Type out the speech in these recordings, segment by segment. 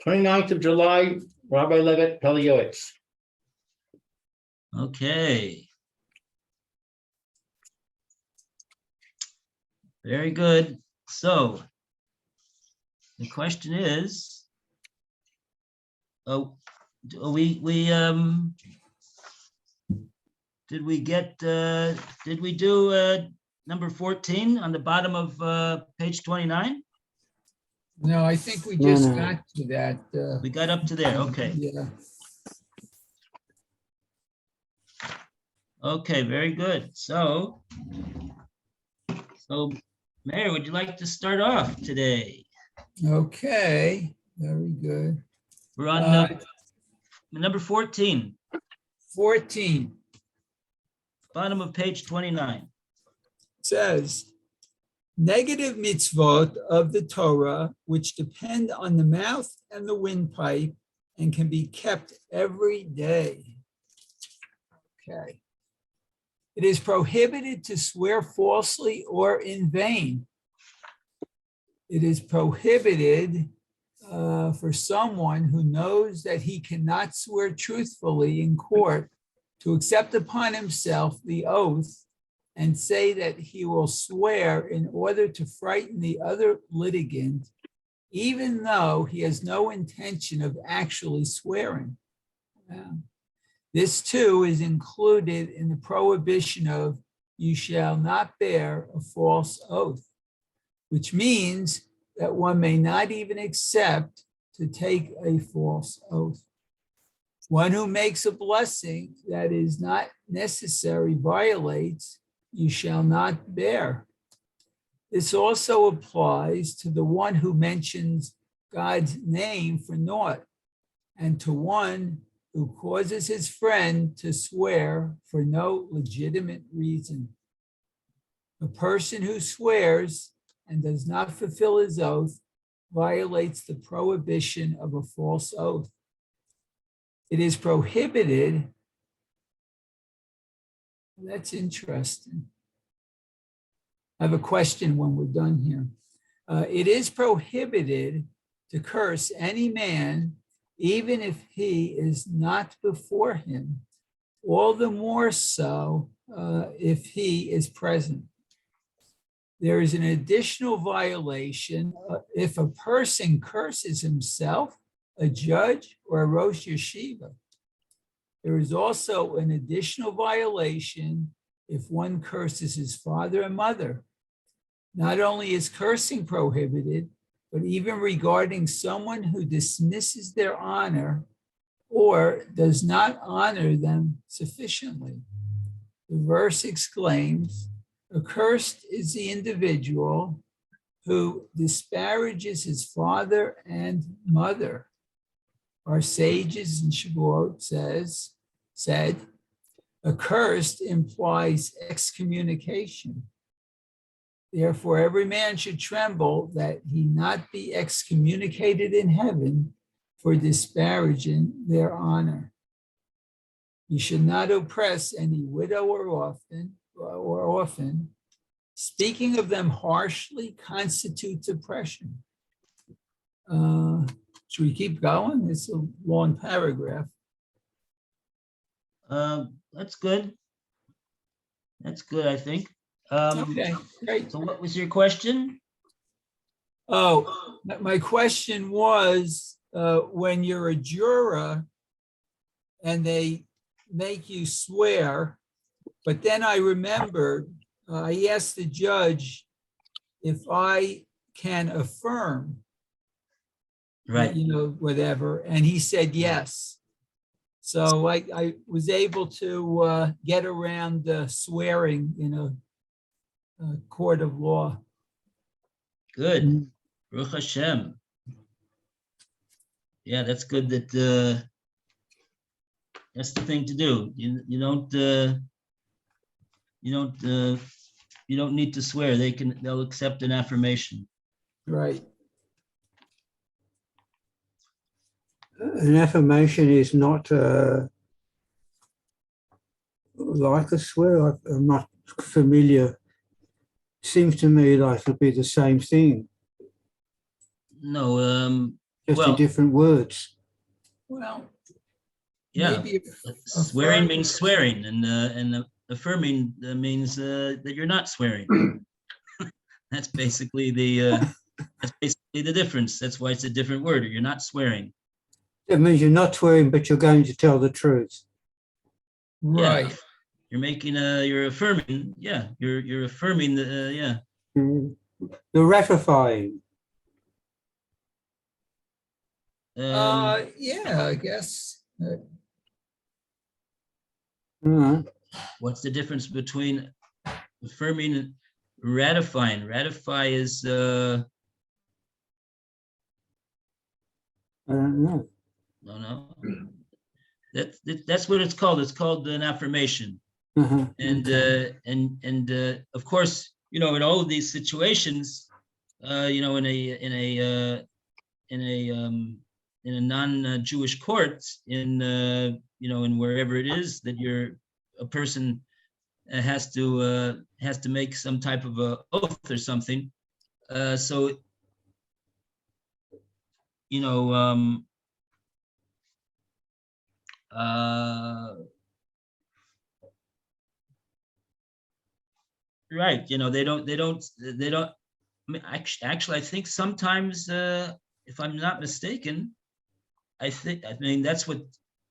29th of July, Rabbi Levitt, Pele, Yoetz. Okay. Very good. So the question is, did we do number 14 on the bottom of page 29? No, I think we just No. got to that. We got up to there. Okay. Yeah. Okay, very good. So Mayor, would you like to start off today? Okay, very good. We're on number 14, 14 bottom of page 29. says, negative mitzvot of the Torah, which depend on the mouth and the windpipe and can be kept every day. Okay. It is prohibited to swear falsely or in vain. It is prohibited for someone who knows that he cannot swear truthfully in court to accept upon himself the oath and say that he will swear in order to frighten the other litigant, even though he has no intention of actually swearing. This too is included in the prohibition of you shall not bear a false oath, which means that one may not even accept to take a false oath. One who makes a blessing that is not necessary violates you shall not bear. This also applies to the one who mentions God's name for naught, and to one who causes his friend to swear for no legitimate reason. A person who swears and does not fulfill his oath violates the prohibition of a false oath. It is prohibited. That's interesting. I have a question when we're done here. It is prohibited to curse any man, even if he is not before him, all the more so if he is present. There is an additional violation if a person curses himself, a judge, or a Rosh Yeshiva. There is also an additional violation if one curses his father and mother. Not only is cursing prohibited, but even regarding someone who dismisses their honor or does not honor them sufficiently. The verse exclaims, accursed is the individual who disparages his father and mother. Our sages in Shavuot said, accursed implies excommunication. Therefore, every man should tremble that he not be excommunicated in heaven for disparaging their honor. You should not oppress any widow or orphan. Speaking of them harshly constitutes oppression. Should we keep going? It's a long paragraph. That's good. That's good, I think. Okay, great. So what was your question? Oh, my question was, when you're a juror and they make you swear, but then I remembered, I asked the judge if I can affirm, Right. Whatever, and he said yes. So I was able to get around swearing in a court of law. Good. Baruch Hashem. Yeah, that's good. That that's the thing to do. You don't need to swear. They'll accept an affirmation. Right. An affirmation is not like a swear. I'm not familiar. Seems to me like it'll be the same thing. No, just in well, different words. Well, yeah, maybe swearing affirm- means swearing, and affirming means that you're not swearing. That's basically the difference. That's why it's a different word. You're not swearing. It means you're not swearing, but you're going to tell the truth. Right. You're making you're affirming. Yeah, you're affirming the yeah. Mm. You're ratifying. Yeah, I guess. Right. What's the difference between affirming and ratifying? Ratify is I don't know. no. That's what it's called. It's called an affirmation. And Okay. of course, in all of these situations, in a non-Jewish court, in wherever it is that a person has to make some type of a oath or something. So you know, right? They don't. I mean, actually, I think sometimes, if I'm not mistaken, I mean that's what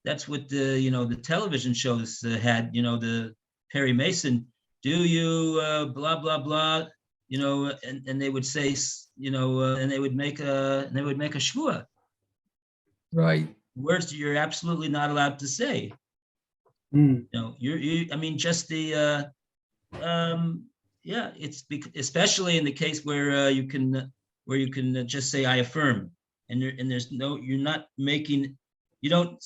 the television shows had. The Perry Mason. Do you blah blah blah? And they would say, and they would make a shvua. Right. Words that you're absolutely not allowed to say. Mm. I mean, just the yeah, especially in the case where you can just say I affirm, and you're not making, you don't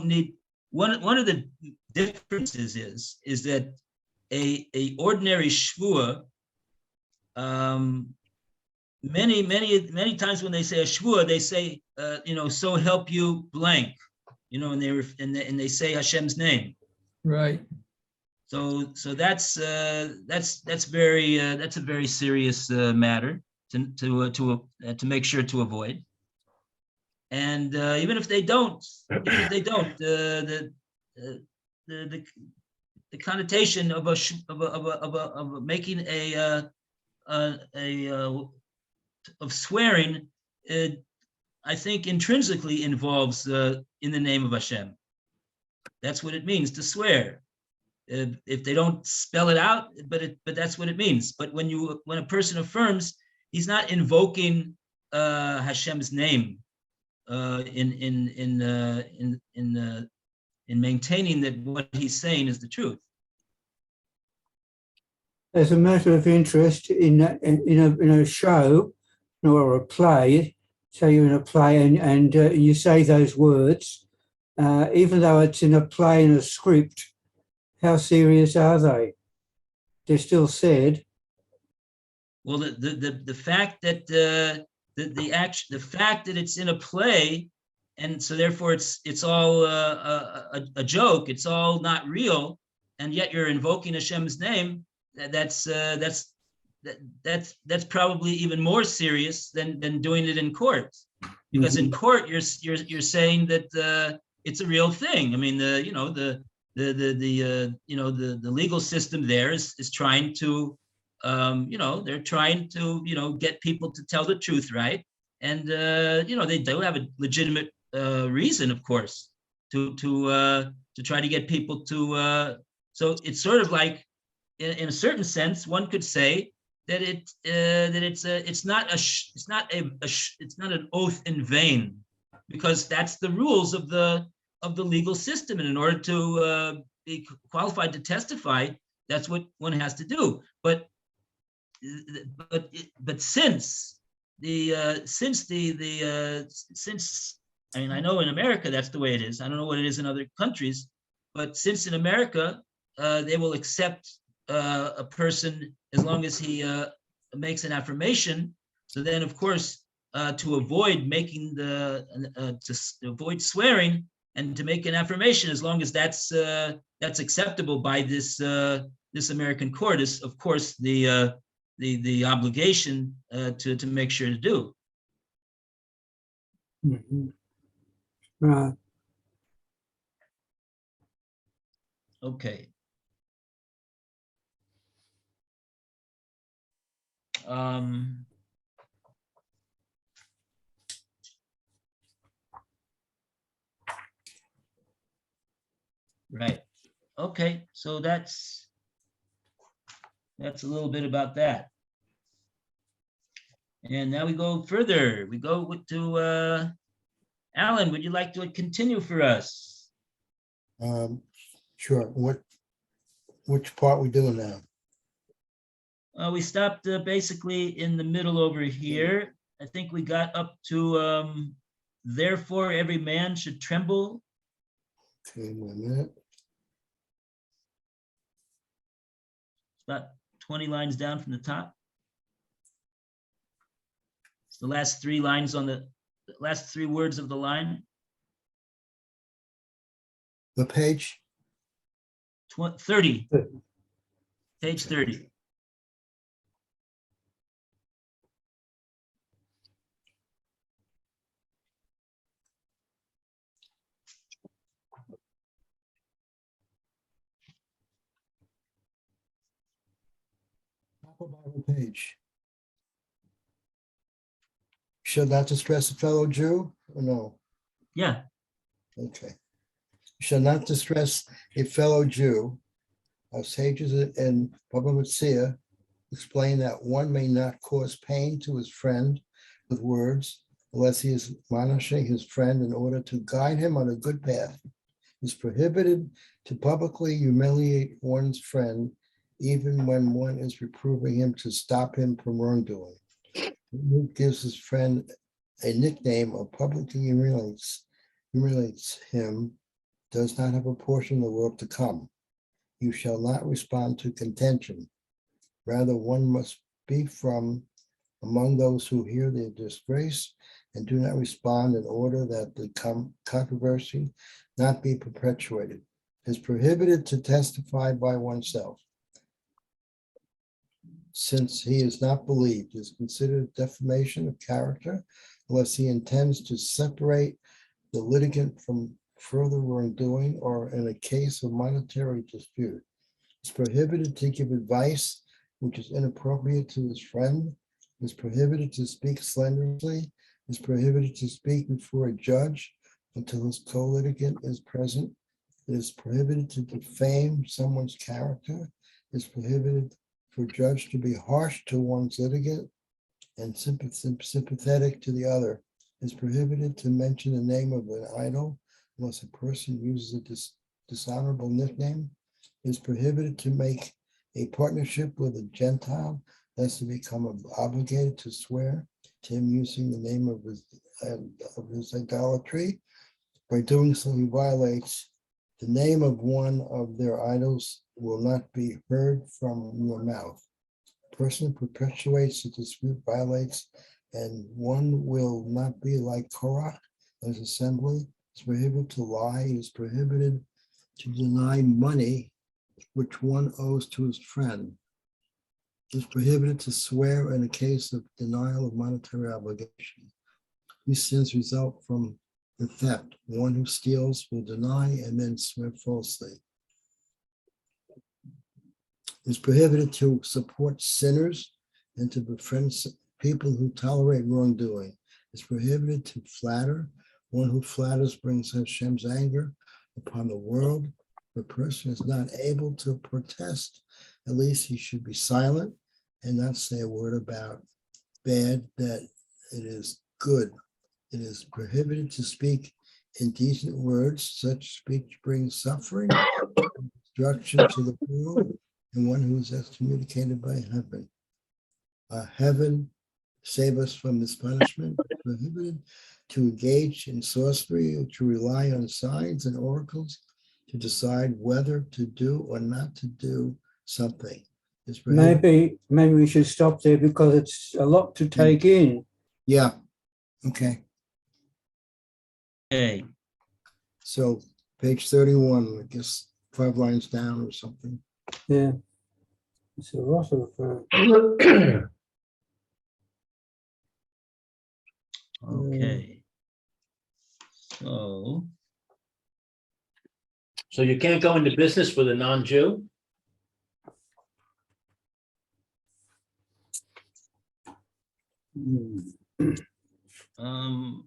need, one of the differences is that a ordinary shvua, many times when they say a shvua, they say so help you blank, and they say Hashem's name. Right. So that's a very serious matter to make sure to avoid. And even if they don't, the connotation of making of swearing, I think intrinsically involves in the name of Hashem. That's what it means to swear. If they don't spell it out, but that's what it means. But when a person affirms, he's not invoking Hashem's name in maintaining that what he's saying is the truth. As a matter of interest, in a show or a play, so you're in a play and you say those words, even though it's in a play in a script, how serious are they? They're still said. Well, the fact that the fact that it's in a play, and so therefore it's all a joke. It's all not real, and yet you're invoking Hashem's name. That's probably even more serious than doing it in court, because in court you're saying that it's a real thing. I mean, the legal system there is trying to they're trying to get people to tell the truth, right? And they do have a legitimate reason, of course, to try to get people to so it's sort of like, in a certain sense, one could say that it's not an oath in vain, because that's the rules of the legal system, and in order to be qualified to testify, that's what one has to do. But since I mean, I know in America that's the way it is. I don't know what it is in other countries, but since in America they will accept a person as long as he makes an affirmation. So then, of course, to avoid making to avoid swearing and to make an affirmation, as long as that's acceptable by this American court, is of course the obligation to make sure to do. Mhm. Right. Okay. Um, right. Okay, so that's a little bit about that. And now we go further. We go to Alan. Would you like to continue for us? Sure. Which part we doing now? We stopped basically in the middle over here. I think we got up to therefore every man should tremble. Okay, wait a minute. About 20 lines down from the top. It's the last 3 lines on the last 3 words of the line. The page? 30. Page 30. Top of Bible page. Should not distress a fellow Jew or no? Yeah. Okay. Shall not distress a fellow Jew. Our sages in Baba Metzia explain that one may not cause pain to his friend with words unless he is admonishing his friend in order to guide him on a good path. It is prohibited to publicly humiliate one's friend even when one is reproving him to stop him from wrongdoing. Who gives his friend a nickname or publicly humiliates him does not have a portion of the world to come. You shall not respond to contention. Rather, one must be from among those who hear the disgrace and do not respond in order that the controversy not be perpetuated. It is prohibited to testify by oneself. Since he is not believed, it is considered defamation of character unless he intends to separate the litigant from further wrongdoing or in a case of monetary dispute. It's prohibited to give advice which is inappropriate to his friend. It's prohibited to speak slanderously. It's prohibited to speak before a judge until his co-litigant is present. It is prohibited to defame someone's character. It's prohibited for a judge to be harsh to one's litigant and sympathetic to the other. It's prohibited to mention the name of an idol unless a person uses a dishonorable nickname. It's prohibited to make a partnership with a Gentile lest he become obligated to swear to him using the name of his idolatry. By doing so, he violates the name of one of their idols will not be heard from your mouth. A person who perpetuates the dispute violates, and one will not be like Korah and his assembly. It's prohibited to lie. It is prohibited to deny money which one owes to his friend. It is prohibited to swear in a case of denial of monetary obligation. These sins result from the theft. One who steals will deny and then swear falsely. It is prohibited to support sinners and to befriend people who tolerate wrongdoing. It's prohibited to flatter. One who flatters brings Hashem's anger upon the world. If a person is not able to protest, at least he should be silent and not say a word about bad that it is good. It is prohibited to speak indecent words. Such speech brings suffering, destruction to the world, and one who is excommunicated by heaven. Heaven save us from this punishment. It's prohibited to engage in sorcery or to rely on signs and oracles to decide whether to do or not to do something. It's prohibited. Maybe we should stop there because it's a lot to take in. Yeah. Okay. Okay. So page 31, I guess 5 lines down or something. Yeah. It's a lot of. Okay. So you can't go into business with a non-Jew? Um,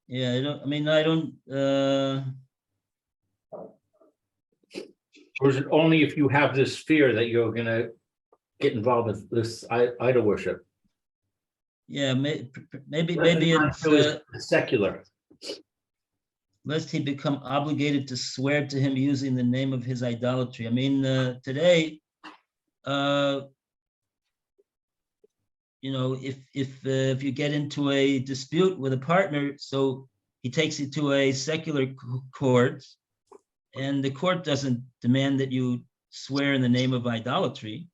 yeah, I don't, Or is it only if you have this fear that you're gonna get involved with this idol worship? yeah, maybe Non-Jew it's, is secular. lest he become obligated to swear to him using the name of his idolatry. I mean, today, you know, if you get into a dispute with a partner, so he takes you to a secular court, and the court doesn't demand that you swear in the name of idolatry.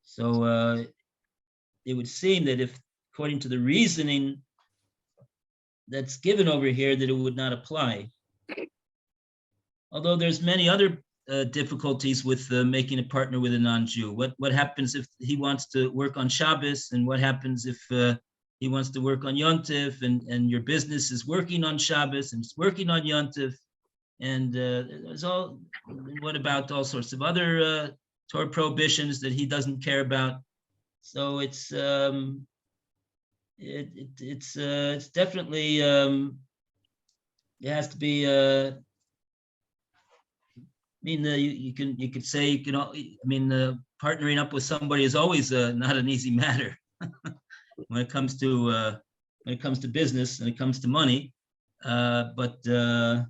So it would seem that if, according to the reasoning that's given over here, that it would not apply. Although there's many other difficulties with making a partner with a non-Jew. What happens if he wants to work on Shabbos, and what happens if he wants to work on Yom Tov, and your business is working on Shabbos and it's working on Yom Tov, and there's all. What about all sorts of other Torah prohibitions that he doesn't care about? So it's it's definitely it has to be. I mean, you could say partnering up with somebody is always not an easy matter when it comes to business and it comes to money, but you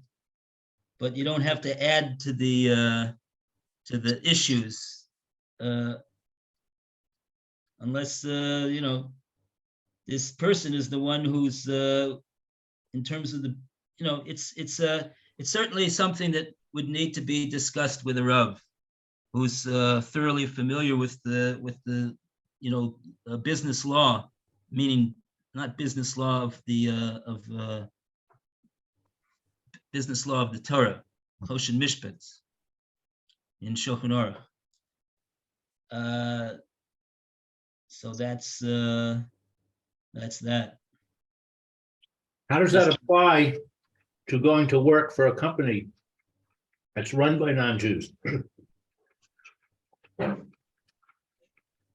don't have to add to the issues unless you know, this person is the one who's in terms of the, you know, it's certainly something that would need to be discussed with a Rav who's thoroughly familiar with the you know, business law, meaning not business law of the business law of the Torah, Choshen Mishpat in Shulchan Aruch. So that's that. How does that apply to going to work for a company that's run by non-Jews?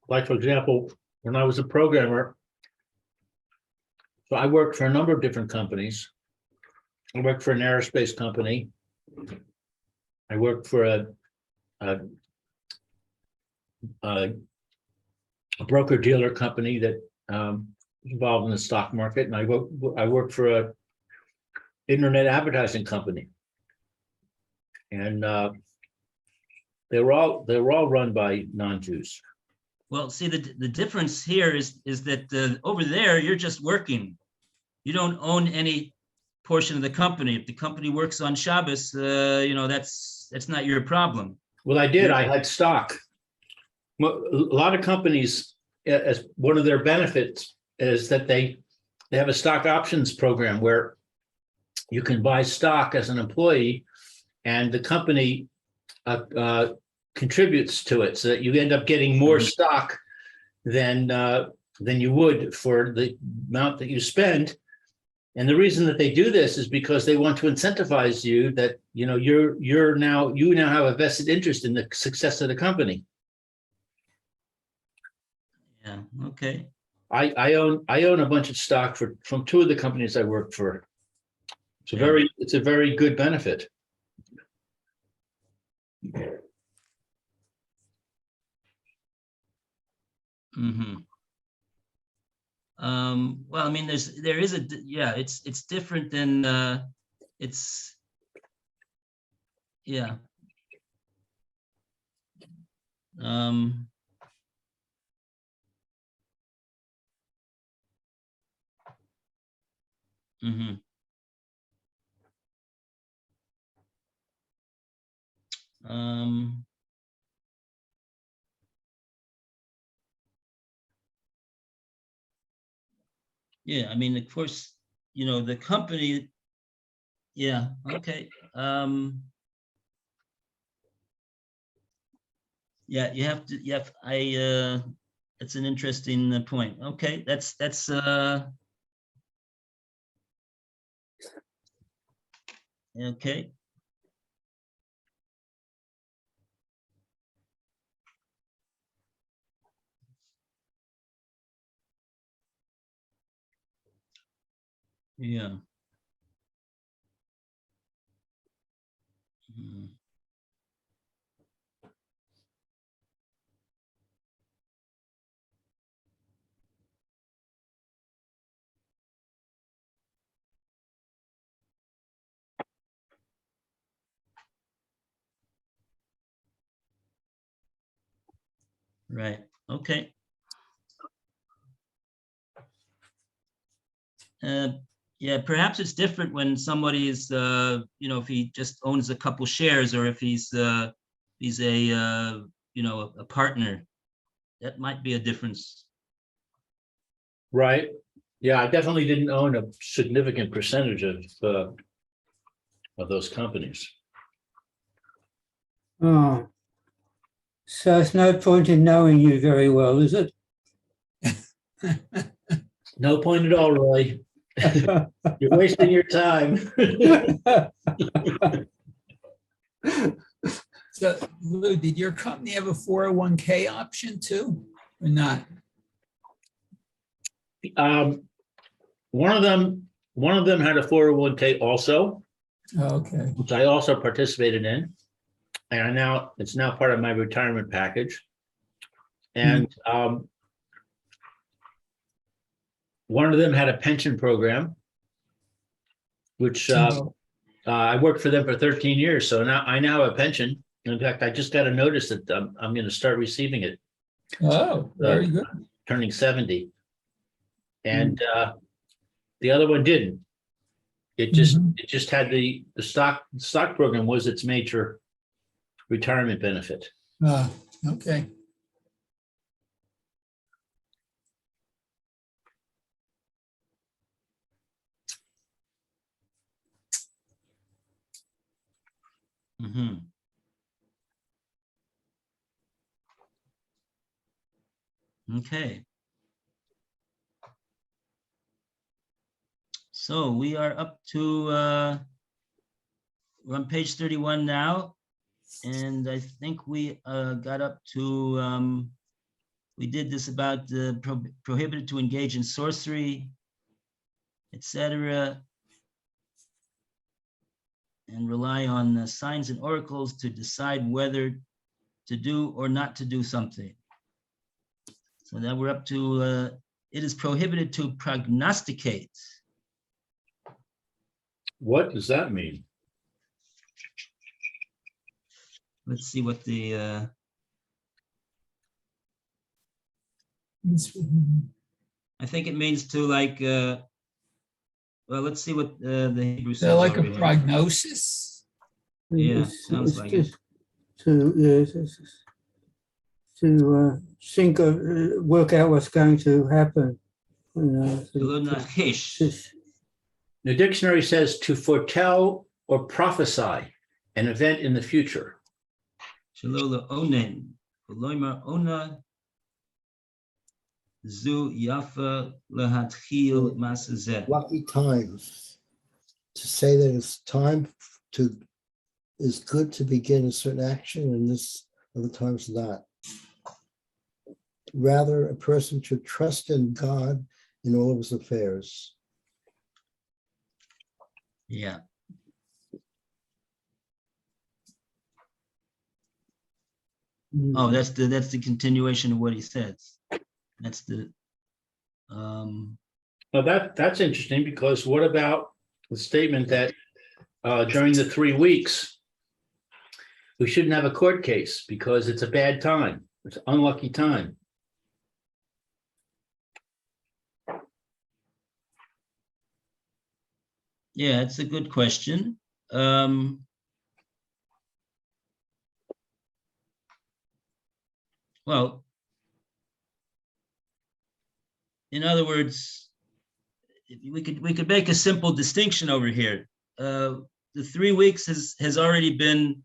Like, for example, when I was a programmer, so I worked for a number of different companies. I worked for an aerospace company. I worked for a broker-dealer company that involved in the stock market, and I worked for a internet advertising company, and they were all run by non-Jews. Well, see, the difference here is that over there you're just working. You don't own any portion of the company. If the company works on Shabbos, you know, that's not your problem. Well, I did. I had stock. Well, a lot of companies, as one of their benefits, is that they have a stock options program where you can buy stock as an employee, and the company contributes to it, so that you end up getting more stock than you would for the amount that you spend. And the reason that they do this is because they want to incentivize you, that, you know, you now have a vested interest in the success of the company. Yeah. Okay. I own a bunch of stock from two of the companies I worked for. It's a very good benefit. Mm-hmm. Well, I mean, there is it's different than it's, yeah. Mm-hmm. Yeah, I mean, of course, you know, the company, yeah, okay. Yeah, you have, That's an interesting point. Okay, that's okay. Yeah. Mhm. Right. Okay. Yeah, perhaps it's different when somebody is, if he just owns a couple shares, or if he's a, a partner. That might be a difference. Right. Yeah, I definitely didn't own a significant percentage of those companies. Oh, so it's no point in knowing you very well, is it? No point at all, Roy. You're wasting your time. So, Lou, did your company have a 401k option too, or not? One of them had a 401k also, Oh, okay. which I also participated in. And it's now part of my retirement package. And one of them had a pension program, which Oh, I worked for them for 13 years. So now I have a pension. In fact, I just got a notice that I'm going to start receiving it, very good. turning 70. And the other one didn't. It just had the stock program was its major retirement benefit. Okay. Mhm. Okay. So we are up to, we're on page 31 now. And I think we got up to, we did this about the prohibited to engage in sorcery, etc., and rely on signs and oracles to decide whether to do or not to do something. So now we're up to, it is prohibited to prognosticate. What does that mean? Let's see what the, I think it means to like, well, let's see what the Hebrew says. So like a over here. prognosis? Yeah, sounds like it. To think of, work out what's going to happen. Lenachish. The dictionary says to foretell or prophesy an event in the future. Shalola onen. V'loimer ona zu yafa lehatchil masazeh. Lucky times. To say that it's time is good to begin a certain action, and this other times not. Rather, a person should trust in God in all of his affairs. Yeah. Oh, that's the continuation of what he says. That's the Well, that's interesting, because what about the statement that during the 3 weeks, we shouldn't have a court case because it's a bad time. It's an unlucky time. yeah, it's a good question. Well, in other words, we could make a simple distinction over here. The 3 weeks has already been,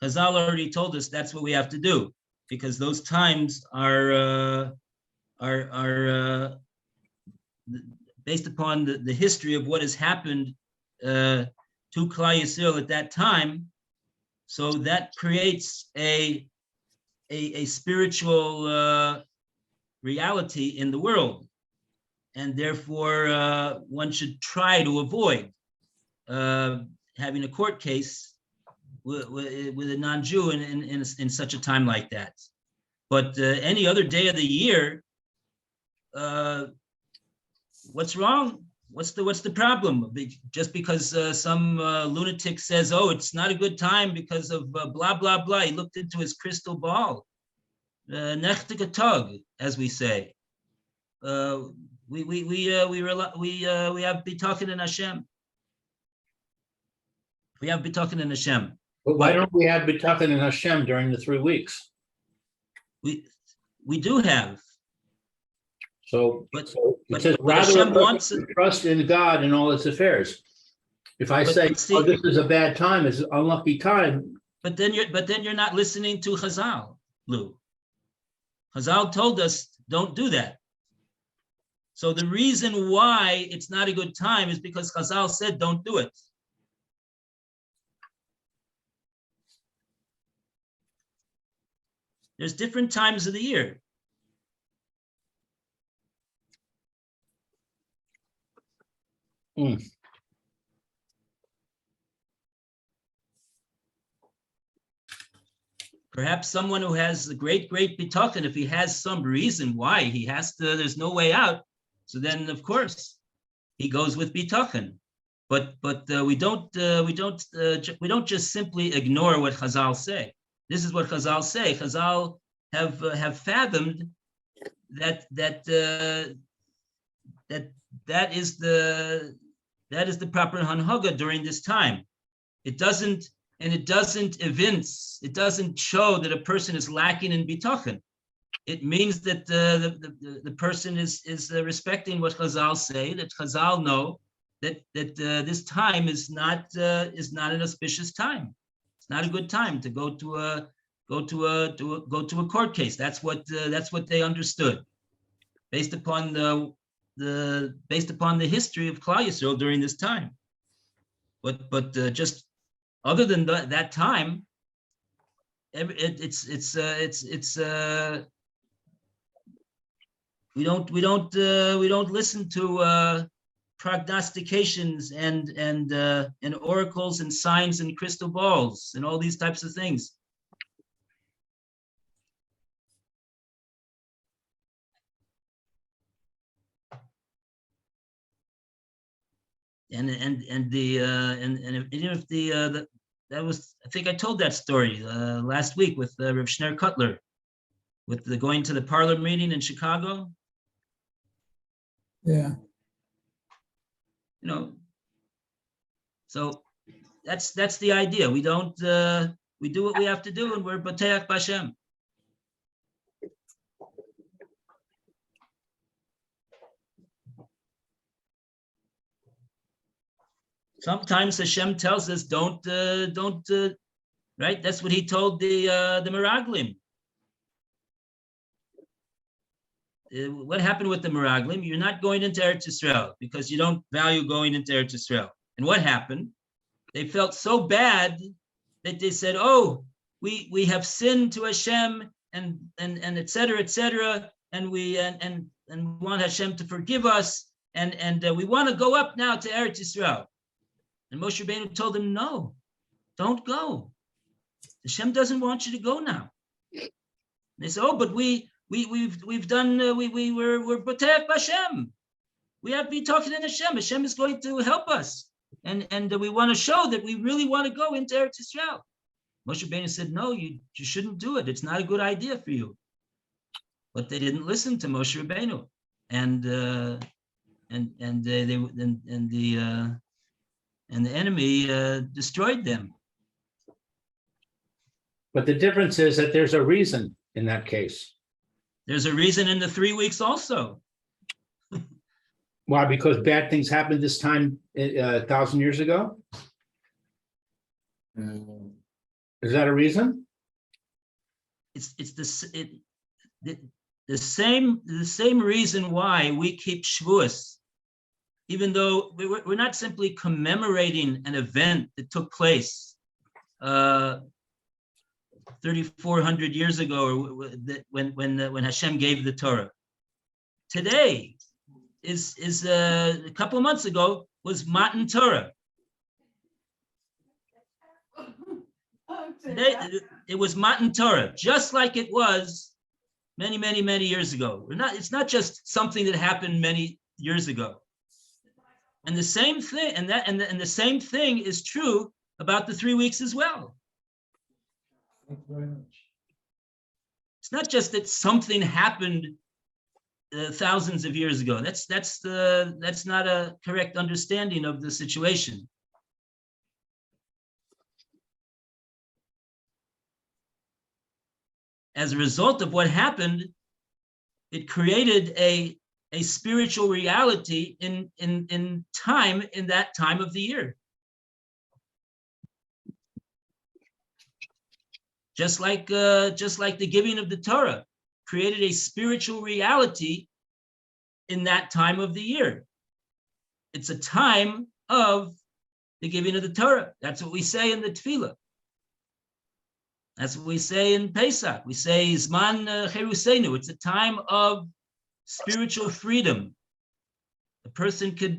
Hazal already told us that's what we have to do, because those times are based upon the history of what has happened to Klal Yisrael at that time. So that creates a spiritual reality in the world, and therefore one should try to avoid having a court case with a non-Jew in such a time like that. But any other day of the year, what's wrong? What's the problem? Just because some lunatic says, "Oh, it's not a good time because of blah blah blah." He looked into his crystal ball. Nechtige tug, as we say. We have bitochen in Hashem. We have bitochen in Hashem. But why don't we have bitochen in Hashem during the 3 weeks? We do have. So But it says, but rather Hashem wants it. trust in God in all its affairs. If I But say, see- "Oh, this is a bad time, it's an unlucky time," But then you're not listening to Chazal, Lou. Chazal told us don't do that. So the reason why it's not a good time is because Chazal said don't do it. There's different times of the year. Perhaps someone who has a great bitochen, if he has some reason why he has to, there's no way out. So then, of course, he goes with bitochen. But we don't just simply ignore what Chazal say. This is what Chazal say. Chazal have fathomed that is the proper hanhaga during this time. It doesn't evince, it doesn't show that a person is lacking in bitochen. It means that the person is respecting what Chazal say, that Chazal know that this time is not an auspicious time. It's not a good time to go to a court case. That's what they understood, based upon the history of Klal Yisrael during this time. But just other than that time, we don't listen to prognostications and oracles and signs and crystal balls and all these types of things. And even if that was, I think I told that story last week with Rav Schneur Cutler, with the going to the parlor meeting in Chicago. Yeah. You know, so that's the idea. We don't we do what we have to do, and we're B'teach B'Hashem. Sometimes Hashem tells us don't right? That's what he told the Meraglim. What happened with the Meraglim? You're not going into Eretz Yisrael because you don't value going into Eretz Yisrael. And what happened? They felt so bad that they said, "Oh, we have sinned to Hashem and et cetera, and we want Hashem to forgive us, and we want to go up now to Eretz Yisrael." And Moshe Rabbeinu told them, "No, don't go. Hashem doesn't want you to go now." And they said, "Oh, but we're B'teach B'Hashem. We have to be talking in Hashem. Hashem is going to help us, and we want to show that we really want to go into Eretz Yisrael." Moshe Rabbeinu said, "No, you shouldn't do it. It's not a good idea for you." But they didn't listen to Moshe Rabbeinu, and the enemy destroyed them. But the difference is that there's a reason in that case. There's a reason in the 3 weeks also. Why? Because bad things happened this time 1,000 years ago? Is that a reason? The the same reason why we keep Shavuos, even though we're not simply commemorating an event that took place 3,400 years ago, or when Hashem gave the Torah. Today is a couple of months ago was Matan Torah. Today, it was Matan Torah, just like it was many, many, many years ago. It's not just something that happened many years ago. And the same thing, and the same thing is true about the 3 weeks as well. Thank you very much. It's not just that something happened thousands of years ago. That's not a correct understanding of the situation. As a result of what happened, it created a spiritual reality in that time of the year. Just like the giving of the Torah created a spiritual reality in that time of the year. It's a time of the giving of the Torah. That's what we say in the Tefillah. That's what we say in Pesach. We say Zman Cherusenu. It's a time of spiritual freedom. A person could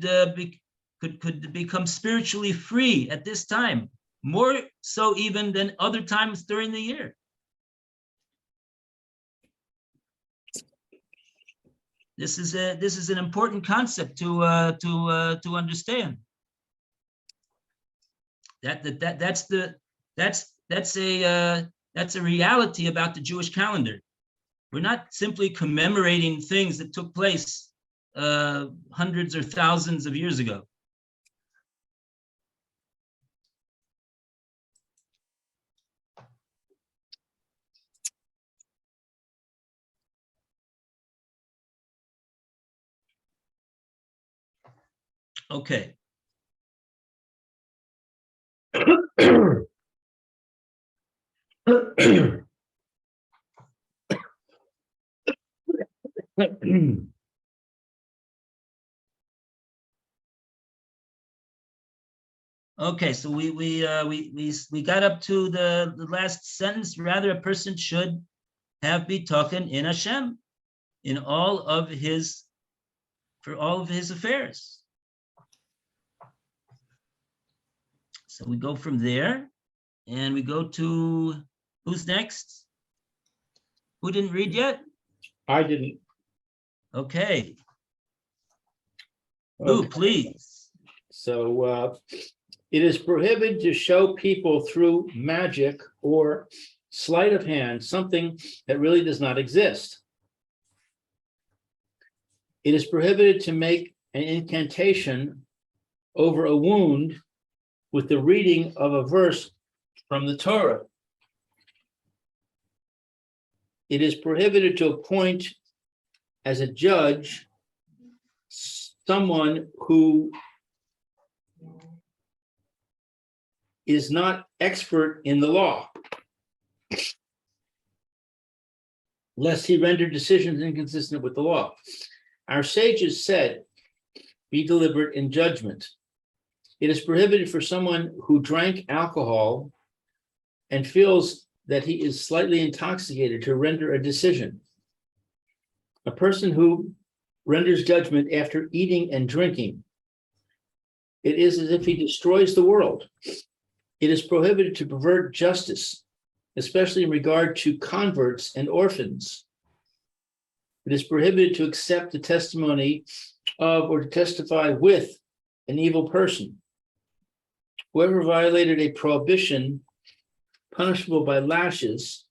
become spiritually free at this time, more so even than other times during the year. This is an important concept to understand. That's a reality about the Jewish calendar. We're not simply commemorating things that took place hundreds or thousands of years ago. Okay. Okay, so we got up to the last sentence. Rather, a person should have bitochen in Hashem in all of his affairs. So we go from there, and we go to who's next? Who didn't read yet? I didn't. Okay. Who, Okay. please? So it is prohibited to show people through magic or sleight of hand something that really does not exist. It is prohibited to make an incantation over a wound with the reading of a verse from the Torah. It is prohibited to appoint as a judge someone who is not expert in the law, lest he render decisions inconsistent with the law. Our sages said, "Be deliberate in judgment." It is prohibited for someone who drank alcohol and feels that he is slightly intoxicated to render a decision. A person who renders judgment after eating and drinking, it is as if he destroys the world. It is prohibited to pervert justice, especially in regard to converts and orphans. It is prohibited to accept the testimony of or to testify with an evil person. Whoever violated a prohibition punishable by lashes,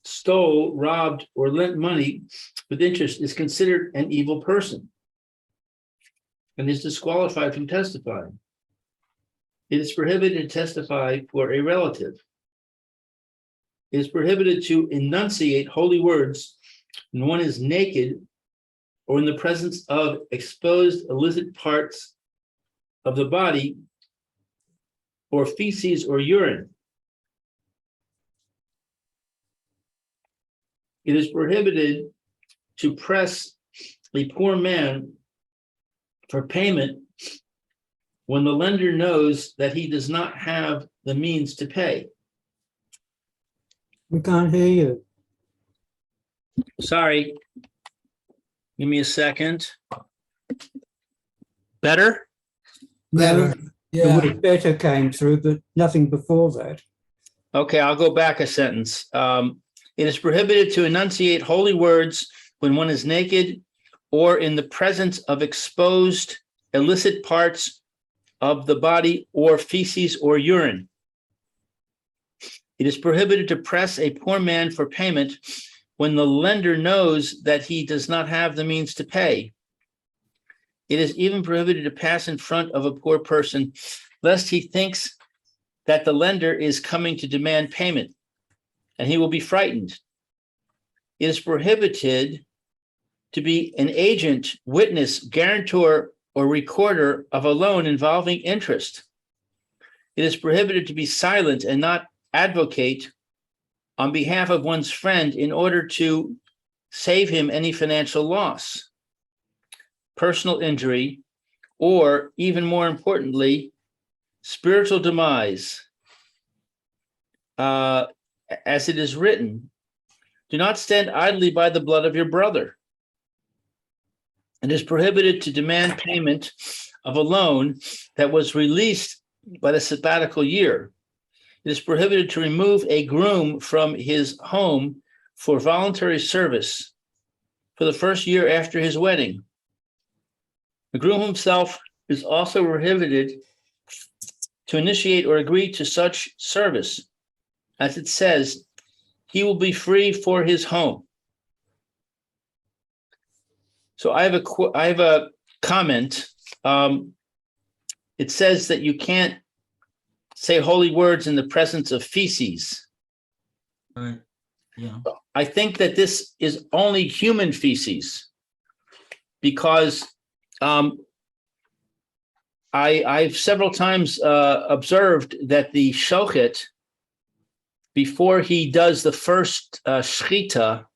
stole, robbed, or lent money with interest is considered an evil person and is disqualified from testifying. It is prohibited to testify for a relative. It is prohibited to enunciate holy words when one is naked or in the presence of exposed illicit parts of the body or feces or urine. It is prohibited to press a poor man for payment when the lender knows that he does not have the means to pay? We can't hear you. Sorry. Give me a second. Better? No, the Yeah, word better came through, but nothing before that. Okay, I'll go back a sentence. It is prohibited to enunciate holy words when one is naked or in the presence of exposed illicit parts of the body or feces or urine. It is prohibited to press a poor man for payment when the lender knows that he does not have the means to pay. It is even prohibited to pass in front of a poor person lest he thinks that the lender is coming to demand payment and he will be frightened. It is prohibited to be an agent, witness, guarantor, or recorder of a loan involving interest. It is prohibited to be silent and not advocate on behalf of one's friend in order to save him any financial loss, personal injury, or even more importantly, spiritual demise. As it is written, do not stand idly by the blood of your brother. It is prohibited to demand payment of a loan that was released by the sabbatical year. It is prohibited to remove a groom from his home for voluntary service for the first year after his wedding. The groom himself is also prohibited to initiate or agree to such service. As it says, he will be free for his home. So I have a comment. It says that you can't say holy words in the presence of feces. Right. Yeah. I think that this is only human feces because I've several times observed that the shochet, before he does the first shchita,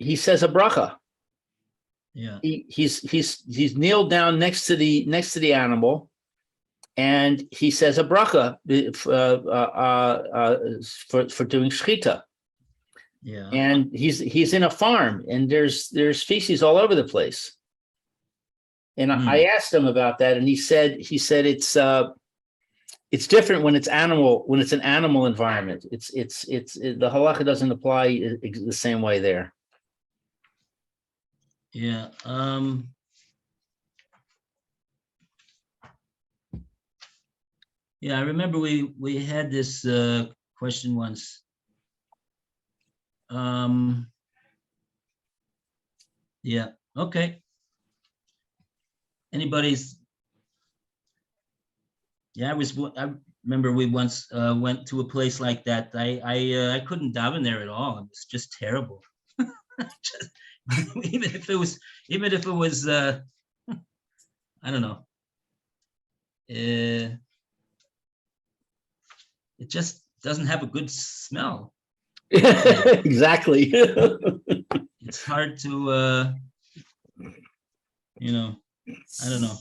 he says a bracha. Yeah. He's kneeled down next to the animal, and he says a bracha for doing shchita. Yeah. And he's in a farm, and there's feces all over the place. And I asked him about that, and he said it's different when it's an animal environment. It's the halacha doesn't apply the same way there. Yeah. Yeah, I remember we had this question once. Yeah. Okay. Anybody's? Yeah, I remember we once went to a place like that. I couldn't daven there at all. It was just terrible. even if it was I don't know. It just doesn't have a good smell. Exactly. It's hard to I don't know.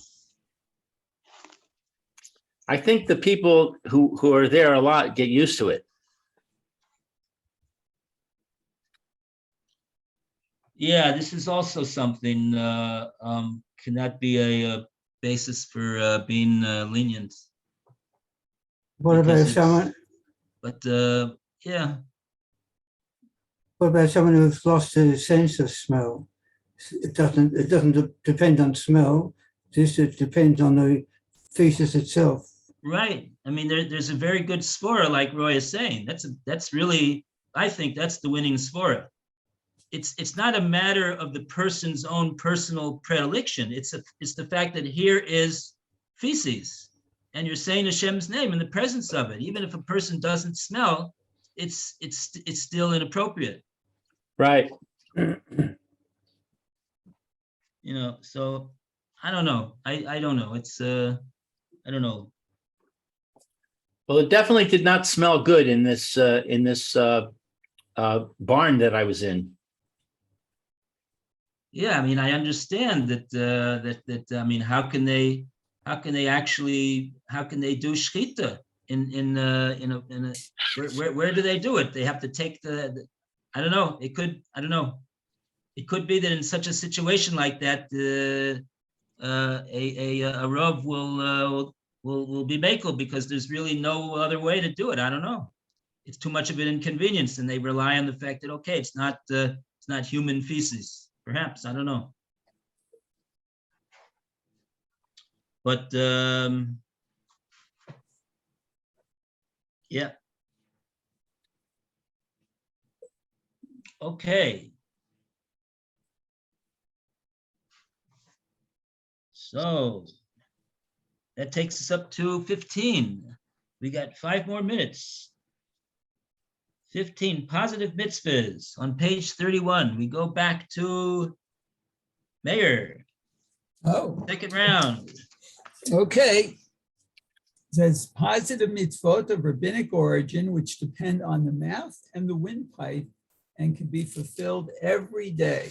I think the people who are there a lot get used to it. Yeah, this is also something cannot be a basis for being lenient. What about Because someone? But yeah, What about someone who's lost his sense of smell? It doesn't depend on smell. It depends on the feces itself. right. I mean, there's a very good svara, like Roy is saying. That's really, I think that's the winning svara. It's not a matter of the person's own personal predilection. It's the fact that here is feces, and you're saying Hashem's name in the presence of it. Even if a person doesn't smell, it's still inappropriate. Right. So I don't know. I don't know. It's I don't know. Well, it definitely did not smell good in this barn that I was in. Yeah, I mean, I understand that. I mean, how can they do shchita in a where do they do it? They have to take I don't know. I don't know. It could be that in such a situation like that, a rav will be makel because there's really no other way to do it. I don't know. It's too much of an inconvenience, and they rely on the fact that okay, it's not human feces. Perhaps, I don't know. But yeah. Okay. So that takes us up to 15. We got 5 more minutes. 15 positive mitzvahs on page 31. We go back to Mayor. Oh, Second round. okay. It says positive mitzvot of rabbinic origin, which depend on the mouth and the windpipe and can be fulfilled every day.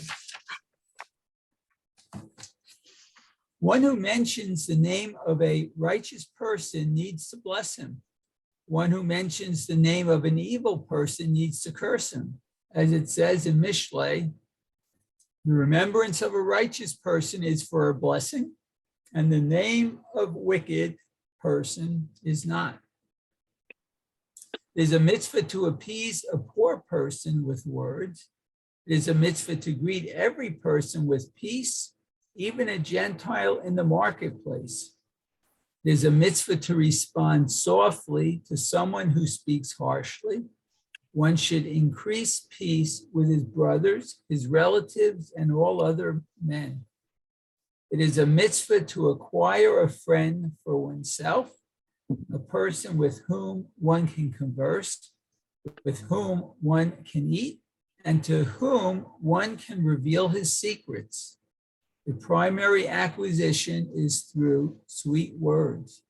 One who mentions the name of a righteous person needs to bless him. One who mentions the name of an evil person needs to curse him. As it says in Mishlei, the remembrance of a righteous person is for a blessing, and the name of wicked person is not. It is a mitzvah to appease a poor person with words. It is a mitzvah to greet every person with peace, even a Gentile in the marketplace. It is a mitzvah to respond softly to someone who speaks harshly. One should increase peace with his brothers, his relatives, and all other men. It is a mitzvah to acquire a friend for oneself, a person with whom one can converse, with whom one can eat, and to whom one can reveal his secrets. The primary acquisition is through sweet words.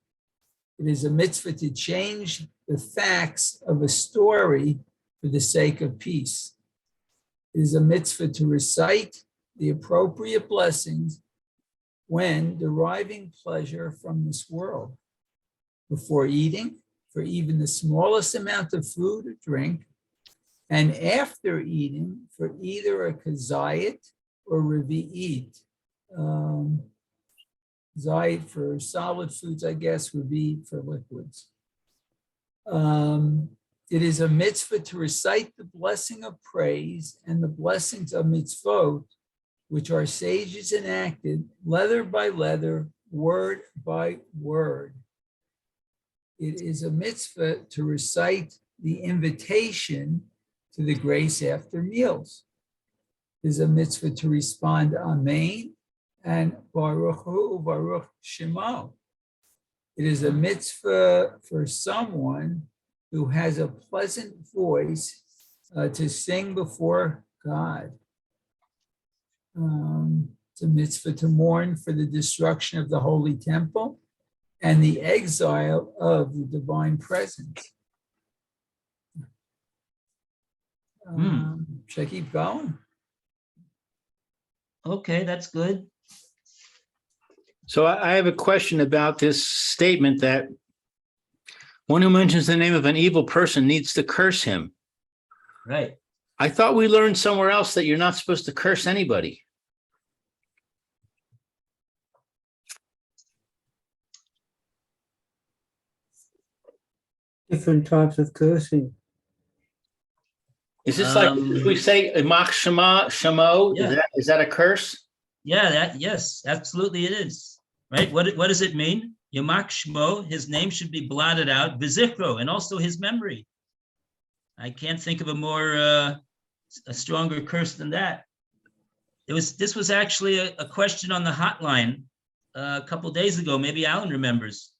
It is a mitzvah to change the facts of a story for the sake of peace. It is a mitzvah to recite the appropriate blessings when deriving pleasure from this world. Before eating, for even the smallest amount of food or drink, and after eating, for either a kazayit or revi'it. Zayit for solid foods, I guess, revi'it for liquids. It is a mitzvah to recite the blessing of praise and the blessings of mitzvot, which our sages enacted letter by letter, word by word. It is a mitzvah to recite the invitation to the grace after meals. It is a mitzvah to respond Amen and Baruch Hu, Baruch Shemo. It is a mitzvah for someone who has a pleasant voice to sing before God. It's a mitzvah to mourn for the destruction of the Holy Temple and the exile of the divine presence. Should I keep going? Okay, that's good. So I have a question about this statement that one who mentions the name of an evil person needs to curse him. Right. I thought we learned somewhere else that you're not supposed to curse anybody. Different types of cursing. Is this like if we say Imach Shemo? Yeah. Is that a curse? Yeah, yes, absolutely it is. Right? What does it mean? Yamak Shmo, his name should be blotted out, Vizikro, and also his memory. I can't think of a stronger curse than that. This was actually a question on the hotline a couple of days ago. Maybe Alan remembers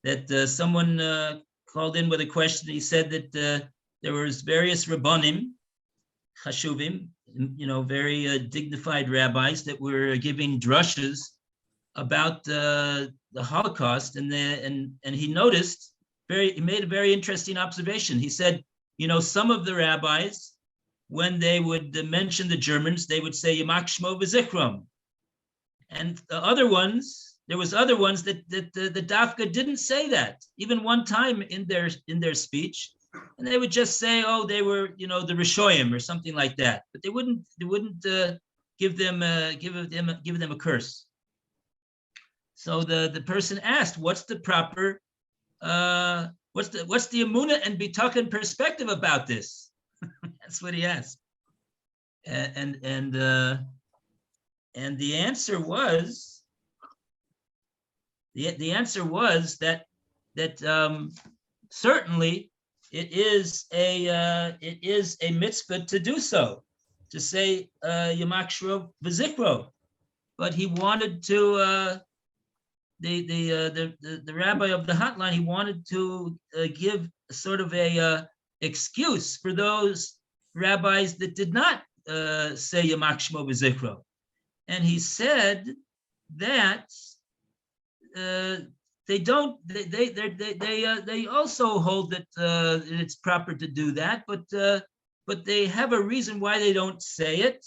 that someone called in with a question. He said that there was various rabbanim, chashuvim, very dignified rabbis that were giving drushes about the Holocaust, and he noticed he made a very interesting observation. He said, some of the rabbis when they would mention the Germans, they would say Yamach Shmo v'Zikrom. And the other ones, there was other ones that the Dafka didn't say that, even one time in their speech, and they would just say, oh, they were, the Rishoyim or something like that, but they wouldn't give them a curse. So the person asked, what's the proper what's the Emunah and Bitaken perspective about this? That's what he asked, and the answer was the answer was that certainly it is a mitzvah to do so, to say Yamach Shmo v'Zikro, but he wanted to. The rabbi of the hotline, he wanted to give sort of a excuse for those rabbis that did not say Yamach Shmo v'Zikro, and he said that they don't. They also hold that it's proper to do that, but they have a reason why they don't say it,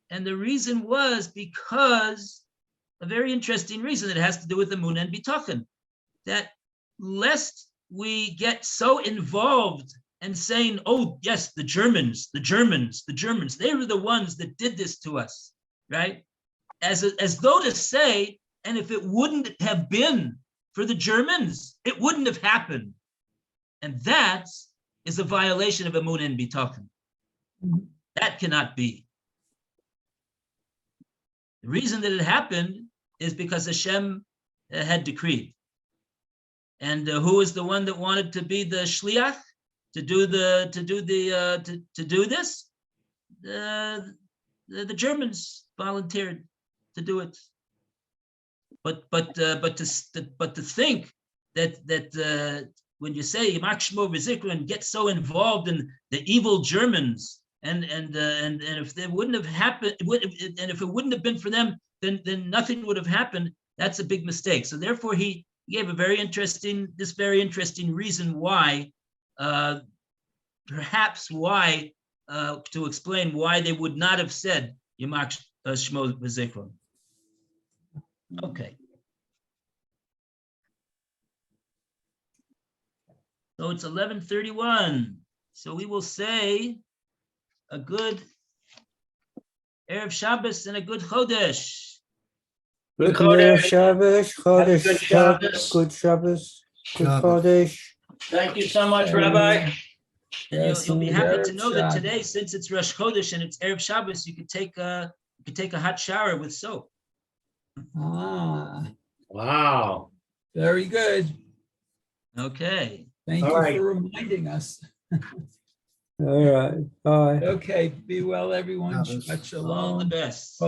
and the reason was because. A very interesting reason that has to do with the Emunah and Bitaken, that lest we get so involved and saying, oh, yes, the Germans, they were the ones that did this to us, right? As though to say, and if it wouldn't have been for the Germans, it wouldn't have happened. And that is a violation of Emunah and Bitaken. That cannot be. The reason that it happened is because Hashem had decreed. And who was the one that wanted to be the shliach to do this? The Germans volunteered to do it. But to think that when you say Yamach Shmo v'Zikro and get so involved in the evil Germans and if they wouldn't have happened, and if it wouldn't have been for them, then nothing would have happened. That's a big mistake. So therefore, he gave this very interesting reason why, perhaps why, to explain why they would not have said Yamach Shmo v'Zikro. Okay. So it's 11:31. So we will say a good Erev Shabbos and a good Chodesh. Good Erev Chodesh. Shabbos, Chodesh, Good Shabbos. good Shabbos, good Shabbos. Chodesh. Thank you so much, Rabbi. And you'll be happy to Erev know that Shabbos. today, since it's Rosh Chodesh and it's Erev Shabbos, you could take a hot shower with soap. Ah, Wow. very good. Okay. Thank All you right. for reminding us. All right, bye. Okay, be well, everyone. Shabbos. Shabbat All the shalom. best.